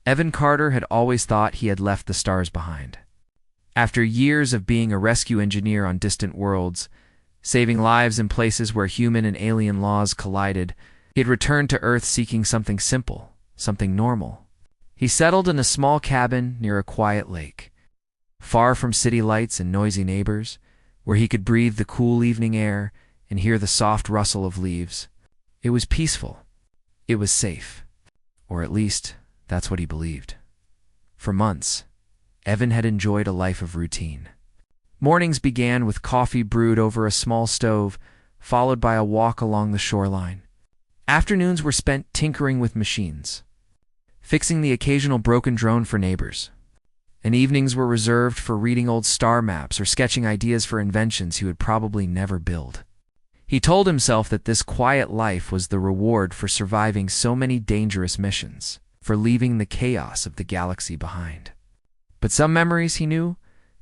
Evan Carter had always thought he had left the stars behind. After years of being a rescue engineer on distant worlds, saving lives in places where human and alien laws collided, he had returned to Earth seeking something simple, something normal. He settled in a small cabin near a quiet lake, far from city lights and noisy neighbors, where he could breathe the cool evening air and hear the soft rustle of leaves. It was peaceful. It was safe. Or at least, that's what he believed. For months, Evan had enjoyed a life of routine. Mornings began with coffee brewed over a small stove, followed by a walk along the shoreline. Afternoons were spent tinkering with machines, fixing the occasional broken drone for neighbors. And evenings were reserved for reading old star maps or sketching ideas for inventions he would probably never build. He told himself that this quiet life was the reward for surviving so many dangerous missions, for leaving the chaos of the galaxy behind. But some memories, he knew,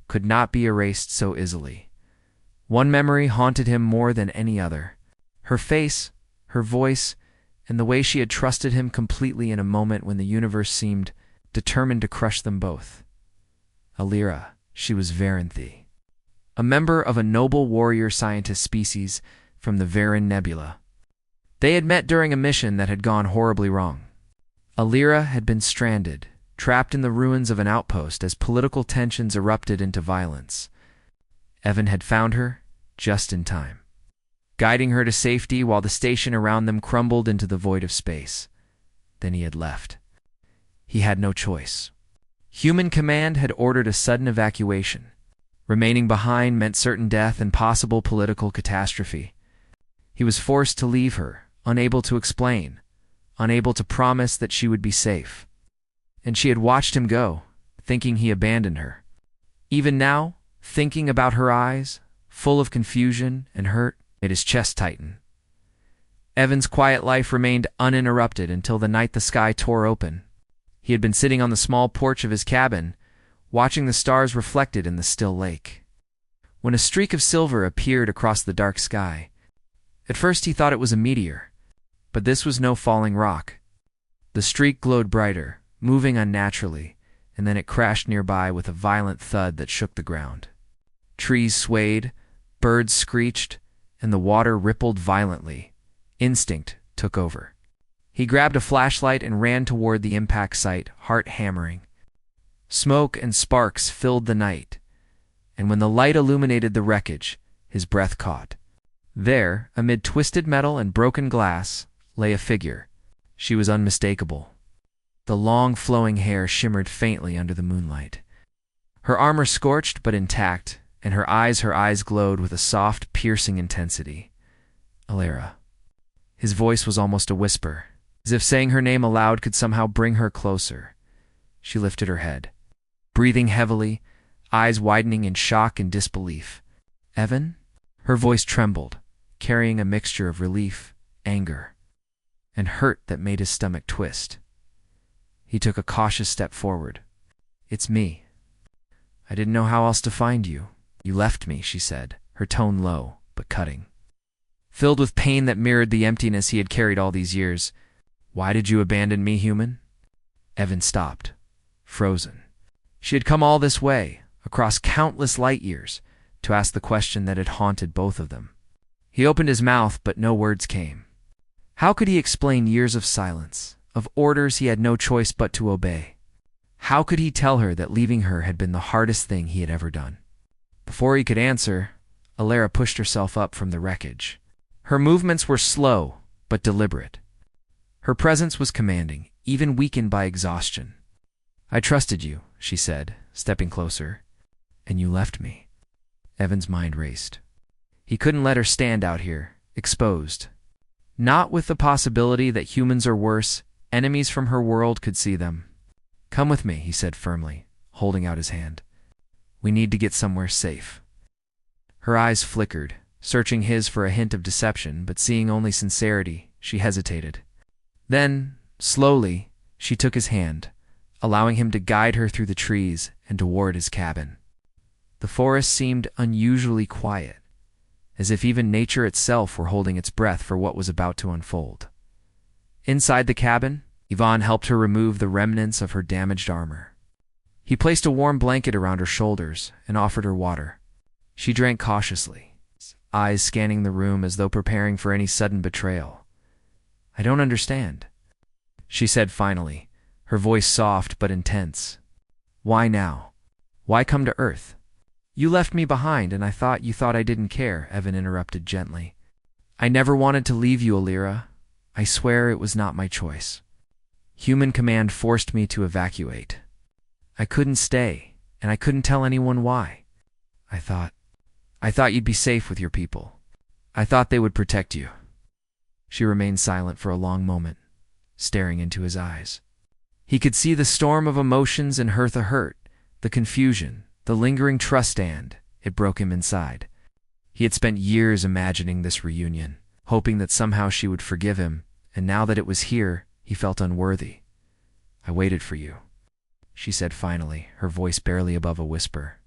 could not be erased so easily. One memory haunted him more than any other. Her face, her voice, and the way she had trusted him completely in a moment when the universe seemed determined to crush them both. Alira, she was Varanthi, a member of a noble warrior scientist species from the Varan Nebula. They had met during a mission that had gone horribly wrong. Alira had been stranded, trapped in the ruins of an outpost as political tensions erupted into violence. Evan had found her just in time, guiding her to safety while the station around them crumbled into the void of space. Then he had left. He had no choice. Human command had ordered a sudden evacuation. Remaining behind meant certain death and possible political catastrophe. He was forced to leave her, unable to explain, unable to promise that she would be safe. And she had watched him go, thinking he abandoned her. Even now, thinking about her eyes, full of confusion and hurt, made his chest tighten. Evan's quiet life remained uninterrupted until the night the sky tore open. He had been sitting on the small porch of his cabin, watching the stars reflected in the still lake, when a streak of silver appeared across the dark sky. At first he thought it was a meteor, but this was no falling rock. The streak glowed brighter, moving unnaturally, and then it crashed nearby with a violent thud that shook the ground. Trees swayed, birds screeched, and the water rippled violently. Instinct took over. He grabbed a flashlight and ran toward the impact site, heart hammering. Smoke and sparks filled the night, and when the light illuminated the wreckage, his breath caught. There, amid twisted metal and broken glass, lay a figure. She was unmistakable. The long flowing hair shimmered faintly under the moonlight. Her armor scorched but intact, and her eyes glowed with a soft, piercing intensity. Alira. His voice was almost a whisper, as if saying her name aloud could somehow bring her closer. She lifted her head, breathing heavily, eyes widening in shock and disbelief. Evan? Her voice trembled, carrying a mixture of relief, anger, and hurt that made his stomach twist. He took a cautious step forward. It's me. I didn't know how else to find you. You left me, she said, her tone low, but cutting. Filled with pain that mirrored the emptiness he had carried all these years. Why did you abandon me, human? Evan stopped, frozen. She had come all this way, across countless light years, to ask the question that had haunted both of them. He opened his mouth, but no words came. How could he explain years of silence, of orders he had no choice but to obey? How could he tell her that leaving her had been the hardest thing he had ever done? Before he could answer, Alira pushed herself up from the wreckage. Her movements were slow, but deliberate. Her presence was commanding, even weakened by exhaustion. I trusted you, she said, stepping closer, and you left me. Evan's mind raced. He couldn't let her stand out here, exposed. Not with the possibility that humans or worse, enemies from her world could see them. Come with me, he said firmly, holding out his hand. We need to get somewhere safe. Her eyes flickered, searching his for a hint of deception, but seeing only sincerity, she hesitated. Then, slowly, she took his hand, allowing him to guide her through the trees and toward his cabin. The forest seemed unusually quiet, as if even nature itself were holding its breath for what was about to unfold. Inside the cabin, Yvonne helped her remove the remnants of her damaged armor. He placed a warm blanket around her shoulders and offered her water. She drank cautiously, eyes scanning the room as though preparing for any sudden betrayal. "I don't understand," she said finally, her voice soft but intense. "Why now? Why come to Earth?" "You left me behind, and I thought you thought I didn't care," Evan interrupted gently. "I never wanted to leave you, Alira. I swear it was not my choice. Human command forced me to evacuate. I couldn't stay, and I couldn't tell anyone why. I thought you'd be safe with your people. I thought they would protect you." She remained silent for a long moment, staring into his eyes. He could see the storm of emotions in her, the hurt, the confusion, the lingering trust, and it broke him inside. He had spent years imagining this reunion, hoping that somehow she would forgive him, and now that it was here, he felt unworthy. "I waited for you," she said finally, her voice barely above a whisper.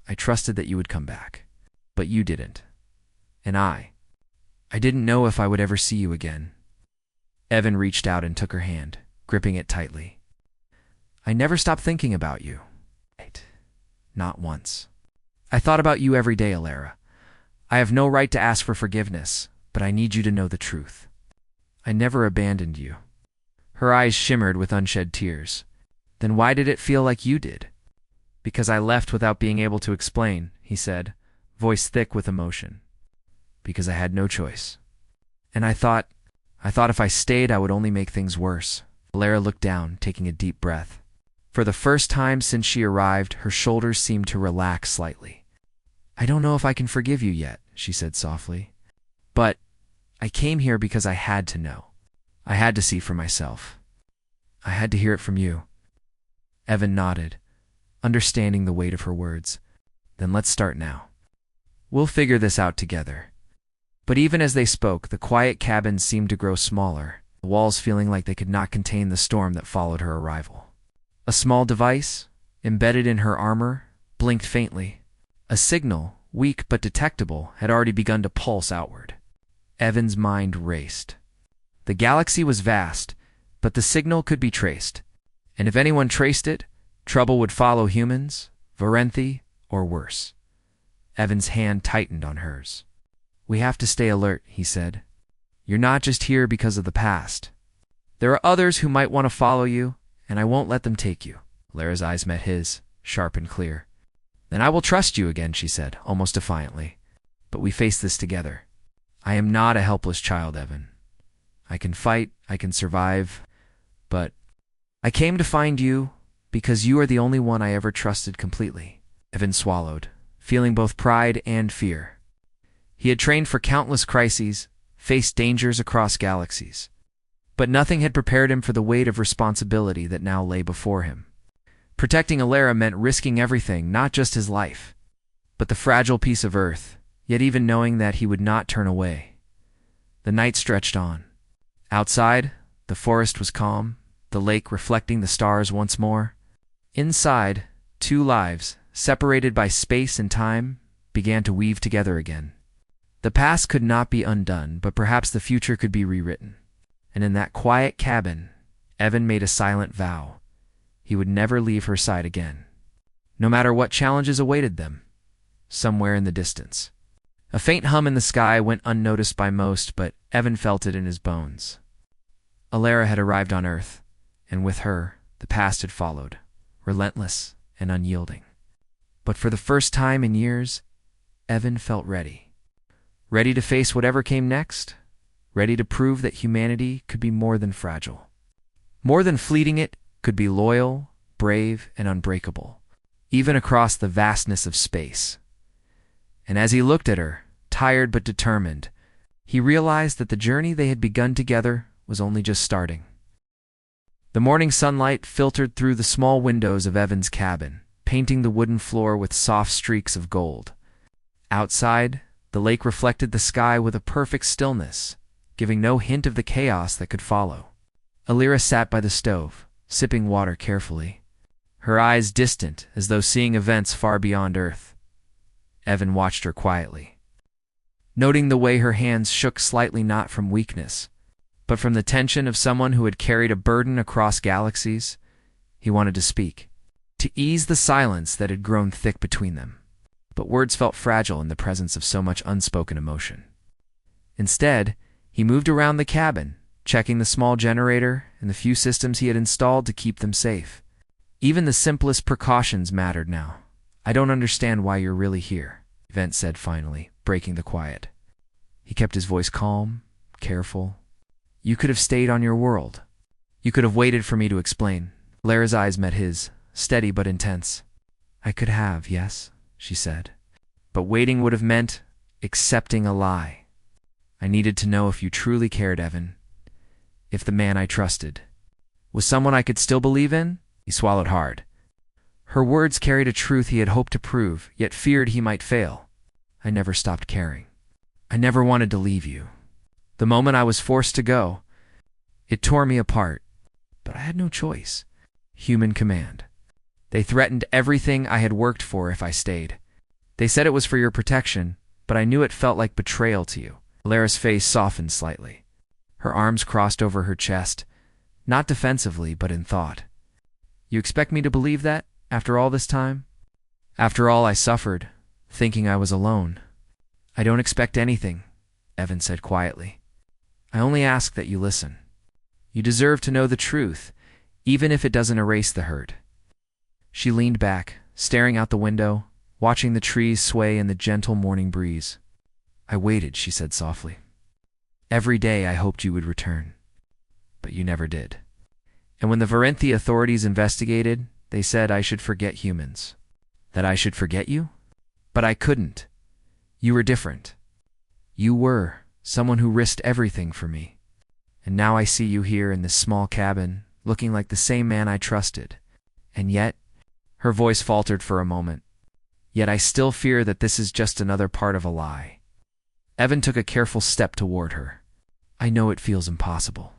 "I trusted that you would come back, but you didn't. And I didn't know if I would ever see you again." Evan reached out and took her hand, gripping it tightly. "I never stopped thinking about you. Not once. I thought about you every day, Alira. I have no right to ask for forgiveness, but I need you to know the truth. I never abandoned you." Her eyes shimmered with unshed tears. "Then why did it feel like you did?" "Because I left without being able to explain," he said, voice thick with emotion. "Because I had no choice. And I thought if I stayed, I would only make things worse." Alira looked down, taking a deep breath. For the first time since she arrived, her shoulders seemed to relax slightly. "I don't know if I can forgive you yet," she said softly. "But I came here because I had to know. I had to see for myself. I had to hear it from you." Evan nodded, understanding the weight of her words. "Then let's start now. We'll figure this out together." But even as they spoke, the quiet cabin seemed to grow smaller, the walls feeling like they could not contain the storm that followed her arrival. A small device, embedded in her armor, blinked faintly. A signal, weak but detectable, had already begun to pulse outward. Evan's mind raced. The galaxy was vast, but the signal could be traced. And if anyone traced it, trouble would follow humans, Varenthi, or worse. Evan's hand tightened on hers. "We have to stay alert," he said. "You're not just here because of the past. There are others who might want to follow you, and I won't let them take you." Alira's eyes met his, sharp and clear. "Then I will trust you again," she said, almost defiantly. "But we face this together. I am not a helpless child, Evan. I can fight, I can survive, but I came to find you because you are the only one I ever trusted completely." Evan swallowed, feeling both pride and fear. He had trained for countless crises, faced dangers across galaxies. But nothing had prepared him for the weight of responsibility that now lay before him. Protecting Alira meant risking everything, not just his life, but the fragile piece of Earth, yet even knowing that he would not turn away. The night stretched on. Outside, the forest was calm, the lake reflecting the stars once more. Inside, two lives, separated by space and time, began to weave together again. The past could not be undone, but perhaps the future could be rewritten. And in that quiet cabin, Evan made a silent vow. He would never leave her side again, no matter what challenges awaited them, somewhere in the distance. A faint hum in the sky went unnoticed by most, but Evan felt it in his bones. Alira had arrived on Earth, and with her, the past had followed, relentless and unyielding. But for the first time in years, Evan felt ready. Ready to face whatever came next, ready to prove that humanity could be more than fragile. More than fleeting, it could be loyal, brave, and unbreakable, even across the vastness of space. And as he looked at her, tired but determined, he realized that the journey they had begun together was only just starting. The morning sunlight filtered through the small windows of Evan's cabin, painting the wooden floor with soft streaks of gold. Outside, the lake reflected the sky with a perfect stillness, giving no hint of the chaos that could follow. Alira sat by the stove, sipping water carefully, her eyes distant as though seeing events far beyond Earth. Evan watched her quietly, noting the way her hands shook slightly, not from weakness, but from the tension of someone who had carried a burden across galaxies, he wanted to speak, to ease the silence that had grown thick between them. But words felt fragile in the presence of so much unspoken emotion. Instead, he moved around the cabin, checking the small generator and the few systems he had installed to keep them safe. Even the simplest precautions mattered now. "I don't understand why you're really here," Event said finally, breaking the quiet. He kept his voice calm, careful. "You could have stayed on your world. You could have waited for me to explain." Lara's eyes met his, steady but intense. "I could have, yes," she said. "But waiting would have meant accepting a lie. I needed to know if you truly cared, Evan. If the man I trusted was someone I could still believe in." He swallowed hard. Her words carried a truth he had hoped to prove, yet feared he might fail. "I never stopped caring. I never wanted to leave you. The moment I was forced to go, it tore me apart. But I had no choice. Human command. They threatened everything I had worked for if I stayed. They said it was for your protection, but I knew it felt like betrayal to you." Lara's face softened slightly. Her arms crossed over her chest, not defensively, but in thought. "You expect me to believe that, after all this time? After all I suffered, thinking I was alone?" "I don't expect anything," Evan said quietly. "I only ask that you listen. You deserve to know the truth, even if it doesn't erase the hurt." She leaned back, staring out the window, watching the trees sway in the gentle morning breeze. "I waited," she said softly. "Every day I hoped you would return. But you never did. And when the Varenthi authorities investigated, they said I should forget humans. That I should forget you? But I couldn't. You were different. You were someone who risked everything for me. And now I see you here in this small cabin, looking like the same man I trusted. And yet," her voice faltered for a moment, "yet I still fear that this is just another part of a lie." Evan took a careful step toward her. "I know it feels impossible.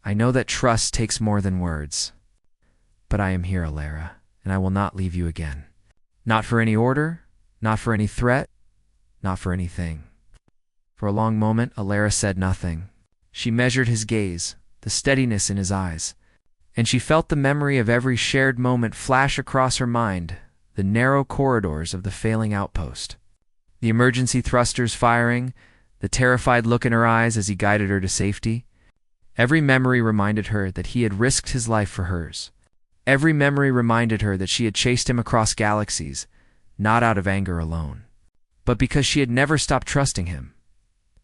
I know that trust takes more than words. But I am here, Alara, and I will not leave you again. Not for any order, not for any threat, not for anything." For a long moment, Alara said nothing. She measured his gaze, the steadiness in his eyes, and she felt the memory of every shared moment flash across her mind, the narrow corridors of the failing outpost. The emergency thrusters firing, the terrified look in her eyes as he guided her to safety. Every memory reminded her that he had risked his life for hers. Every memory reminded her that she had chased him across galaxies, not out of anger alone, but because she had never stopped trusting him.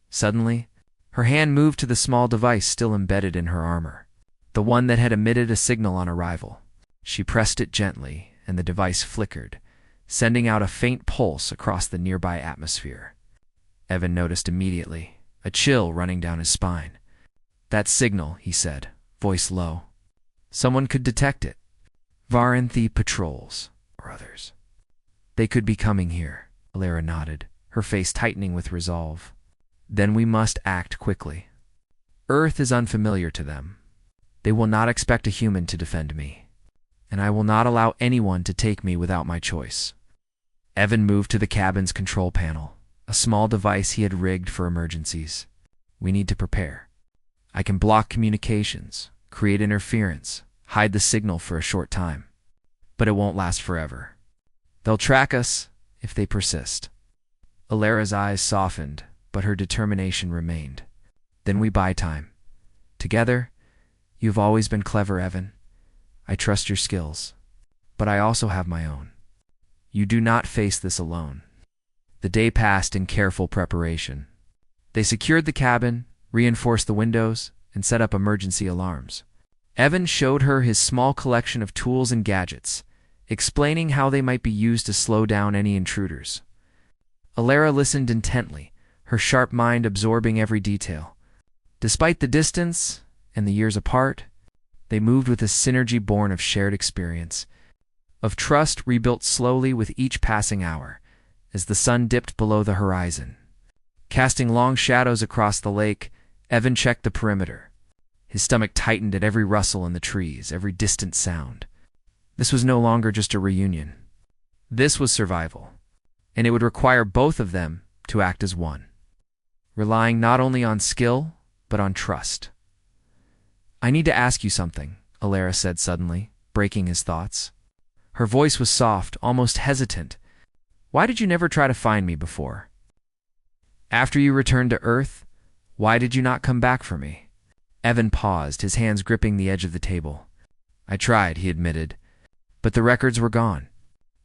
Suddenly, her hand moved to the small device still embedded in her armor, the one that had emitted a signal on arrival. She pressed it gently, and the device flickered, sending out a faint pulse across the nearby atmosphere. Evan noticed immediately, a chill running down his spine. "That signal," he said, voice low. "Someone could detect it. Varenthi patrols, or others. They could be coming here." Alara nodded, her face tightening with resolve. "Then we must act quickly. Earth is unfamiliar to them. They will not expect a human to defend me, and I will not allow anyone to take me without my choice." Evan moved to the cabin's control panel, a small device he had rigged for emergencies. "We need to prepare. I can block communications, create interference, hide the signal for a short time. But it won't last forever. They'll track us if they persist." Alara's eyes softened, but her determination remained. "Then we buy time. Together, you've always been clever, Evan. I trust your skills, but I also have my own. You do not face this alone." The day passed in careful preparation. They secured the cabin, reinforced the windows, and set up emergency alarms. Evan showed her his small collection of tools and gadgets, explaining how they might be used to slow down any intruders. Alara listened intently, her sharp mind absorbing every detail. Despite the distance and the years apart, they moved with a synergy born of shared experience, of trust rebuilt slowly with each passing hour, as the sun dipped below the horizon. Casting long shadows across the lake, Evan checked the perimeter. His stomach tightened at every rustle in the trees, every distant sound. This was no longer just a reunion. This was survival, and it would require both of them to act as one, relying not only on skill, but on trust. I need to ask you something, Alara said suddenly, breaking his thoughts. Her voice was soft, almost hesitant. Why did you never try to find me before? After you returned to Earth, why did you not come back for me? Evan paused, his hands gripping the edge of the table. I tried, he admitted, but the records were gone.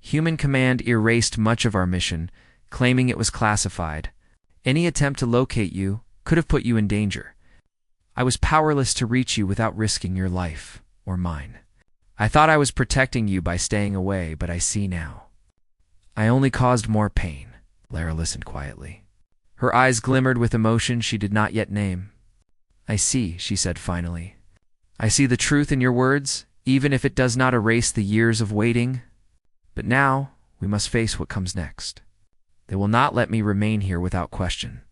Human Command erased much of our mission, claiming it was classified. Any attempt to locate you could have put you in danger. I was powerless to reach you without risking your life, or mine. I thought I was protecting you by staying away, but I see now. I only caused more pain. Lara listened quietly. Her eyes glimmered with emotion she did not yet name. I see, she said finally. I see the truth in your words, even if it does not erase the years of waiting. But now, we must face what comes next. They will not let me remain here without question.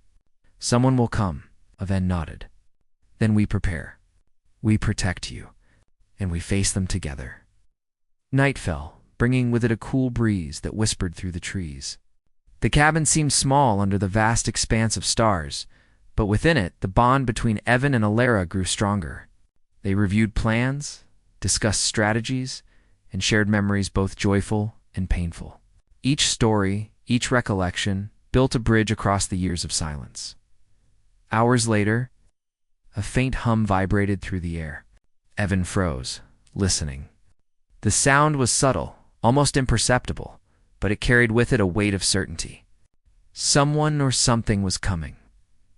Someone will come, Aven nodded. Then we prepare. We protect you, and we face them together. Night fell, bringing with it a cool breeze that whispered through the trees. The cabin seemed small under the vast expanse of stars, but within it, the bond between Evan and Alara grew stronger. They reviewed plans, discussed strategies, and shared memories both joyful and painful. Each story, each recollection, built a bridge across the years of silence. Hours later, a faint hum vibrated through the air. Evan froze, listening. The sound was subtle, almost imperceptible, but it carried with it a weight of certainty. Someone or something was coming.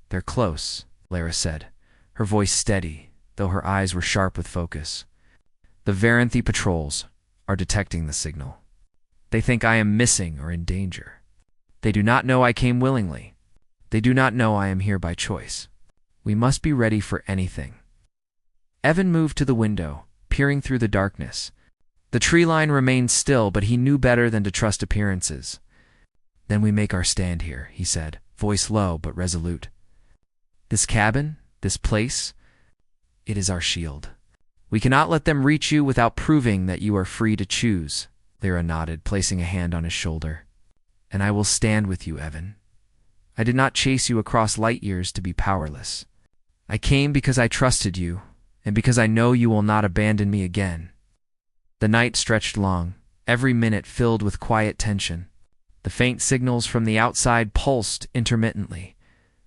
They're close, Lara said, her voice steady, though her eyes were sharp with focus. The Varanthi patrols are detecting the signal. They think I am missing or in danger. They do not know I came willingly. They do not know I am here by choice. We must be ready for anything. Evan moved to the window, peering through the darkness. The tree line remained still, but he knew better than to trust appearances. Then we make our stand here, he said, voice low but resolute. This cabin, this place, it is our shield. We cannot let them reach you without proving that you are free to choose, Lyra nodded, placing a hand on his shoulder. And I will stand with you, Evan. I did not chase you across light years to be powerless. I came because I trusted you, and because I know you will not abandon me again. The night stretched long, every minute filled with quiet tension. The faint signals from the outside pulsed intermittently,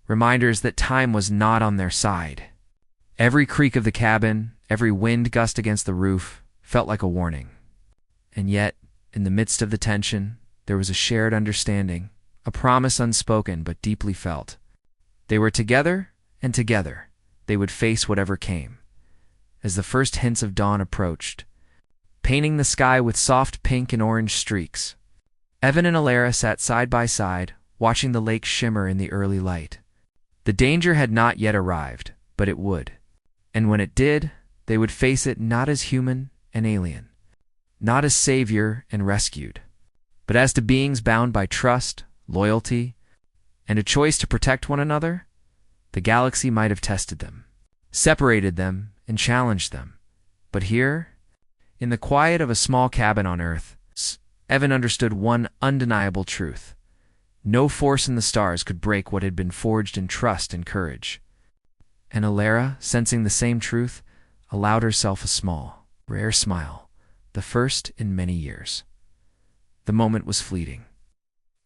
reminders that time was not on their side. Every creak of the cabin, every wind gust against the roof, felt like a warning. And yet, in the midst of the tension, there was a shared understanding, a promise unspoken but deeply felt. They were together, and together, they would face whatever came. As the first hints of dawn approached, painting the sky with soft pink and orange streaks, Evan and Alara sat side by side, watching the lake shimmer in the early light. The danger had not yet arrived, but it would. And when it did, they would face it not as human and alien, not as savior and rescued, but as to beings bound by trust, loyalty, and a choice to protect one another. The galaxy might have tested them, separated them, and challenged them. But here, in the quiet of a small cabin on Earth, Evan understood one undeniable truth. No force in the stars could break what had been forged in trust and courage. And Alara, sensing the same truth, allowed herself a small, rare smile, the first in many years. The moment was fleeting.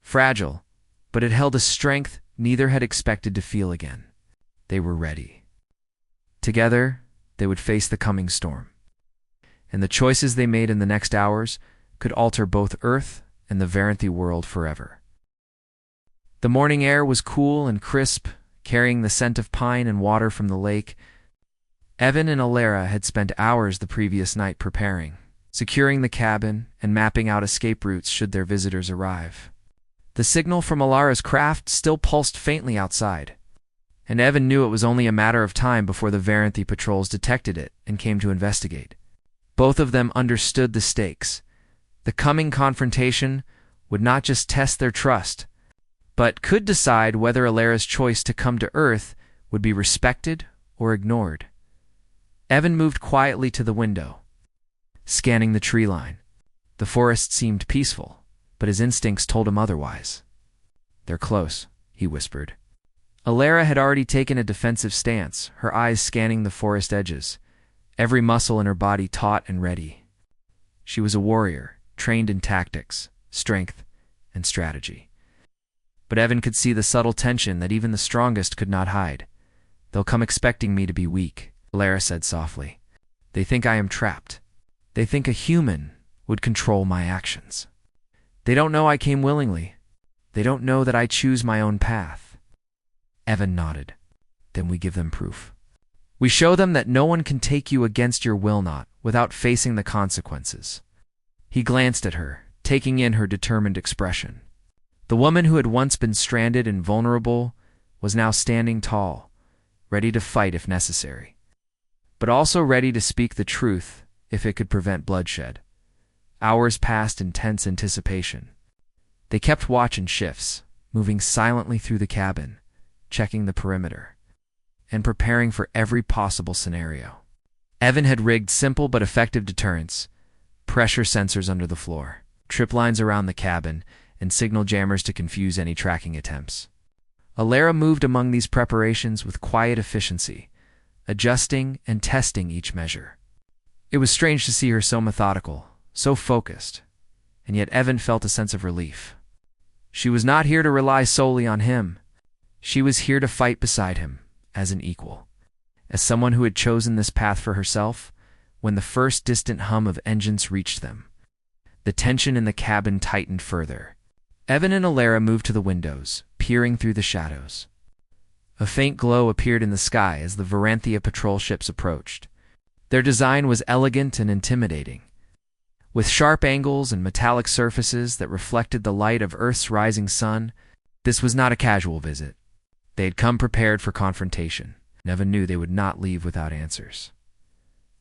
Fragile, but it held a strength neither had expected to feel again. They were ready. Together, they would face the coming storm. And the choices they made in the next hours could alter both Earth and the Varanthi world forever. The morning air was cool and crisp, carrying the scent of pine and water from the lake. Evan and Alara had spent hours the previous night preparing, securing the cabin and mapping out escape routes should their visitors arrive. The signal from Alara's craft still pulsed faintly outside, and Evan knew it was only a matter of time before the Varanthi patrols detected it and came to investigate. Both of them understood the stakes. The coming confrontation would not just test their trust, but could decide whether Alara's choice to come to Earth would be respected or ignored. Evan moved quietly to the window, scanning the tree line. The forest seemed peaceful, but his instincts told him otherwise. "They're close," he whispered. Alara had already taken a defensive stance, her eyes scanning the forest edges. every muscle in her body taut and ready. She was a warrior, trained in tactics, strength, and strategy. But Evan could see the subtle tension that even the strongest could not hide. "They'll come expecting me to be weak," Alara said softly. "They think I am trapped. They think a human would control my actions. They don't know I came willingly. They don't know that I choose my own path." Evan nodded. "Then we give them proof. We show them that no one can take you against your will not, without facing the consequences." He glanced at her, taking in her determined expression. The woman who had once been stranded and vulnerable was now standing tall, ready to fight if necessary, but also ready to speak the truth if it could prevent bloodshed. Hours passed in tense anticipation. They kept watch in shifts, moving silently through the cabin, checking the perimeter, and preparing for every possible scenario. Evan had rigged simple but effective deterrents: pressure sensors under the floor, trip lines around the cabin, and signal jammers to confuse any tracking attempts. Alara moved among these preparations with quiet efficiency, adjusting and testing each measure. It was strange to see her so methodical, so focused, and yet Evan felt a sense of relief. She was not here to rely solely on him. She was here to fight beside him, as an equal. As someone who had chosen this path for herself, when the first distant hum of engines reached them, the tension in the cabin tightened further. Evan and Alara moved to the windows, peering through the shadows. A faint glow appeared in the sky as the Varanthia patrol ships approached. Their design was elegant and intimidating, with sharp angles and metallic surfaces that reflected the light of Earth's rising sun. This was not a casual visit. They had come prepared for confrontation. Evan knew they would not leave without answers.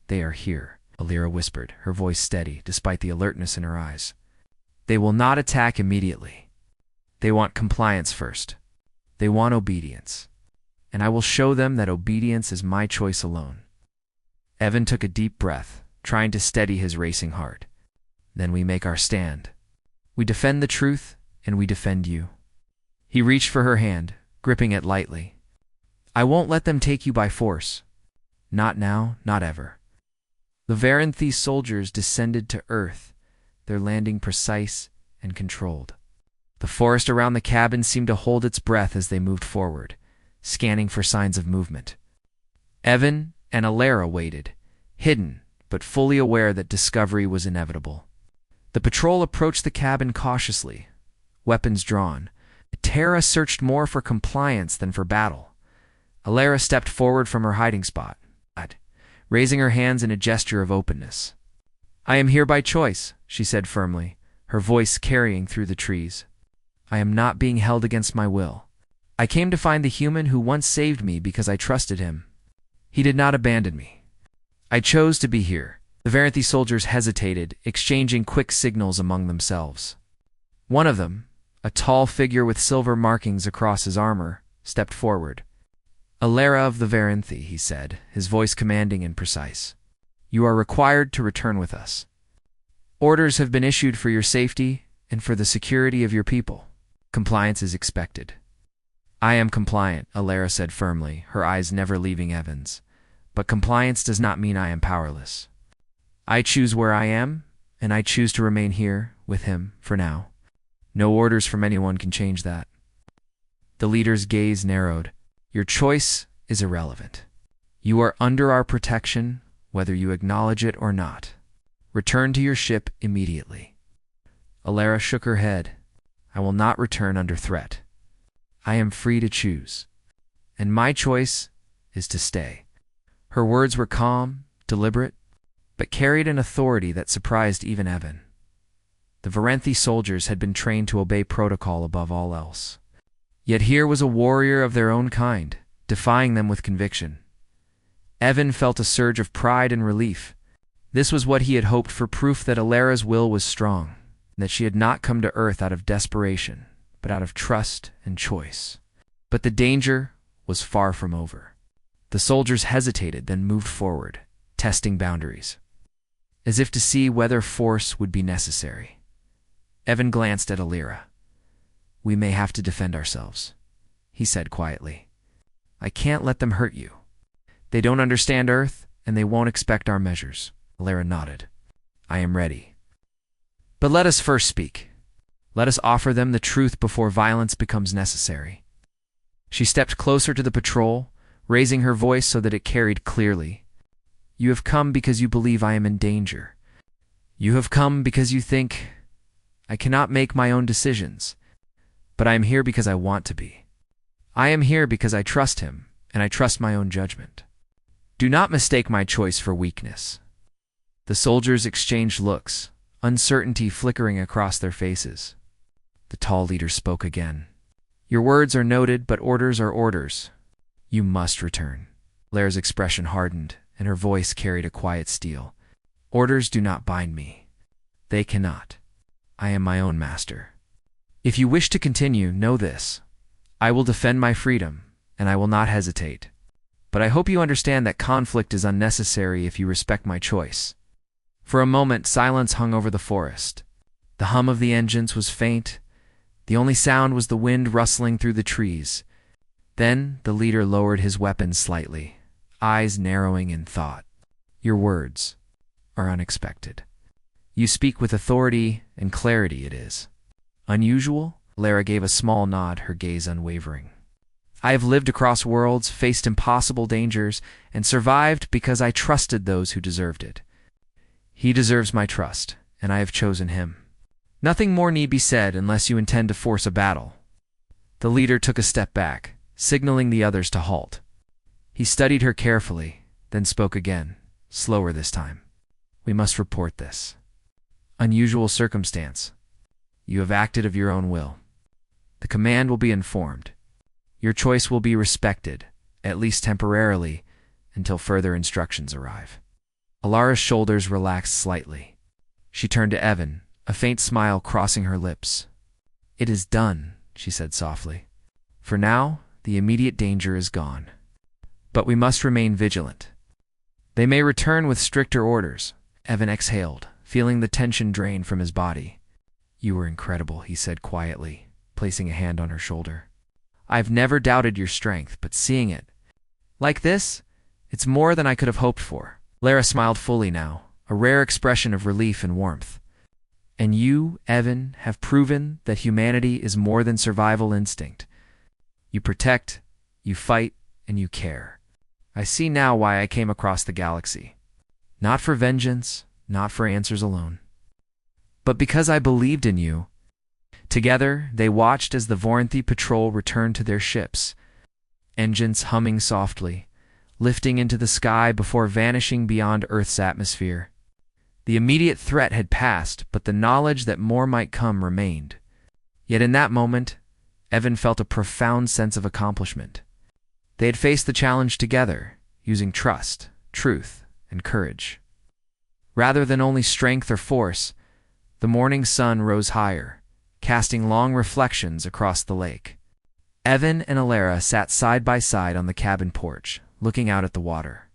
"They are here," Alara whispered, her voice steady despite the alertness in her eyes. "They will not attack immediately. They want compliance first. They want obedience. And I will show them that obedience is my choice alone." Evan took a deep breath, trying to steady his racing heart. "Then we make our stand. We defend the truth, and we defend you." He reached for her hand, gripping it lightly. "I won't let them take you by force. Not now, not ever." The Varanthi soldiers descended to Earth, their landing precise and controlled. The forest around the cabin seemed to hold its breath as they moved forward, scanning for signs of movement. Evan and Alara waited, hidden but fully aware that discovery was inevitable. The patrol approached the cabin cautiously, weapons drawn. Terra searched more for compliance than for battle. Alara stepped forward from her hiding spot, raising her hands in a gesture of openness. "I am here by choice," she said firmly, her voice carrying through the trees. "I am not being held against my will. I came to find the human who once saved me because I trusted him. He did not abandon me. I chose to be here." The Varanthi soldiers hesitated, exchanging quick signals among themselves. One of them, a tall figure with silver markings across his armor, stepped forward. "Alara of the Varanthi," he said, his voice commanding and precise. "You are required to return with us. Orders have been issued for your safety and for the security of your people. Compliance is expected." "I am compliant," Alara said firmly, her eyes never leaving Evan's. "But compliance does not mean I am powerless. I choose where I am, and I choose to remain here with him for now. No orders from anyone can change that." The leader's gaze narrowed. "Your choice is irrelevant. You are under our protection, whether you acknowledge it or not. Return to your ship immediately." Alara shook her head. "I will not return under threat. I am free to choose, and my choice is to stay." Her words were calm, deliberate, but carried an authority that surprised even Evan. The Varanthi soldiers had been trained to obey protocol above all else. Yet here was a warrior of their own kind, defying them with conviction. Evan felt a surge of pride and relief. This was what he had hoped for, proof that Alara's will was strong, and that she had not come to Earth out of desperation, but out of trust and choice. But the danger was far from over. The soldiers hesitated, then moved forward, testing boundaries, as if to see whether force would be necessary. Evan glanced at Alara. "We may have to defend ourselves," he said quietly. "I can't let them hurt you. They don't understand Earth, and they won't expect our measures. Alara nodded. I am ready. But let us first speak. Let us offer them the truth before violence becomes necessary. She stepped closer to the patrol, raising her voice so that it carried clearly. You have come because you believe I am in danger. You have come because you think I cannot make my own decisions, but I am here because I want to be. I am here because I trust him, and I trust my own judgment. Do not mistake my choice for weakness. The soldiers exchanged looks, uncertainty flickering across their faces. The tall leader spoke again. Your words are noted, but orders are orders. You must return. Alara's expression hardened, and her voice carried a quiet steel. Orders do not bind me. They cannot. I am my own master. If you wish to continue, know this. I will defend my freedom, and I will not hesitate. But I hope you understand that conflict is unnecessary if you respect my choice. For a moment, silence hung over the forest. The hum of the engines was faint. The only sound was the wind rustling through the trees. Then the leader lowered his weapon slightly, eyes narrowing in thought. Your words are unexpected. You speak with authority and clarity, it is. Unusual? Alara gave a small nod, her gaze unwavering. I have lived across worlds, faced impossible dangers, and survived because I trusted those who deserved it. He deserves my trust, and I have chosen him. Nothing more need be said unless you intend to force a battle. The leader took a step back, signaling the others to halt. He studied her carefully, then spoke again, slower this time. We must report this. Unusual circumstance. You have acted of your own will. The command will be informed. Your choice will be respected, at least temporarily, until further instructions arrive. Alara's shoulders relaxed slightly. She turned to Evan, a faint smile crossing her lips. It is done, she said softly. For now, the immediate danger is gone. But we must remain vigilant. They may return with stricter orders. Evan exhaled, feeling the tension drain from his body. You were incredible, he said quietly, placing a hand on her shoulder. I've never doubted your strength, but seeing it like this, it's more than I could have hoped for. Alara smiled fully now, a rare expression of relief and warmth. And you, Evan, have proven that humanity is more than survival instinct. You protect, you fight, and you care. I see now why I came across the galaxy. Not for vengeance, not for answers alone, but because I believed in you. Together, they watched as the Voranthi patrol returned to their ships, engines humming softly, lifting into the sky before vanishing beyond Earth's atmosphere. The immediate threat had passed, but the knowledge that more might come remained. Yet in that moment, Evan felt a profound sense of accomplishment. They had faced the challenge together, using trust, truth, and courage. Rather than only strength or force, the morning sun rose higher, casting long reflections across the lake. Evan and Alara sat side by side on the cabin porch, looking out at the water.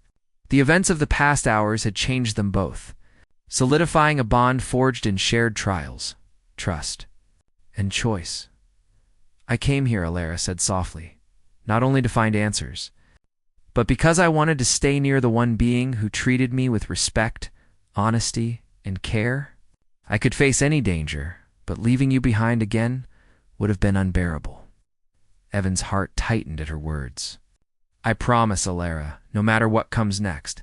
The events of the past hours had changed them both, solidifying a bond forged in shared trials, trust, and choice. I came here, Alara said softly, not only to find answers, but because I wanted to stay near the one being who treated me with respect, honesty, and care. I could face any danger, but leaving you behind again would have been unbearable. Evan's heart tightened at her words. I promise, Alara, no matter what comes next,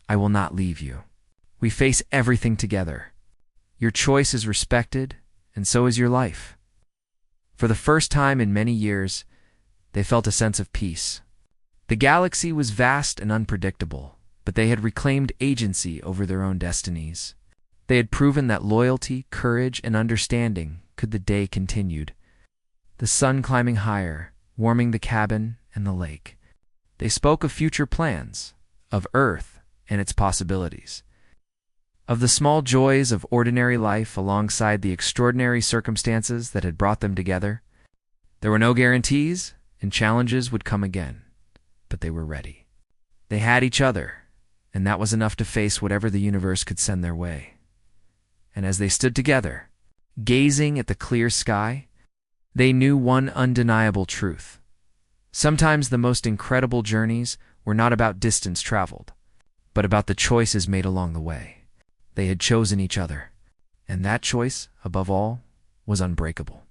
I will not leave you. We face everything together. Your choice is respected, and so is your life. For the first time in many years, they felt a sense of peace. The galaxy was vast and unpredictable, but they had reclaimed agency over their own destinies. They had proven that loyalty, courage, and understanding could the day continued. The sun climbing higher, warming the cabin and the lake. They spoke of future plans, of Earth and its possibilities, of the small joys of ordinary life alongside the extraordinary circumstances that had brought them together. There were no guarantees, and challenges would come again, but they were ready. They had each other, and that was enough to face whatever the universe could send their way. And as they stood together, gazing at the clear sky, they knew one undeniable truth. Sometimes the most incredible journeys were not about distance traveled, but about the choices made along the way. They had chosen each other, and that choice, above all, was unbreakable.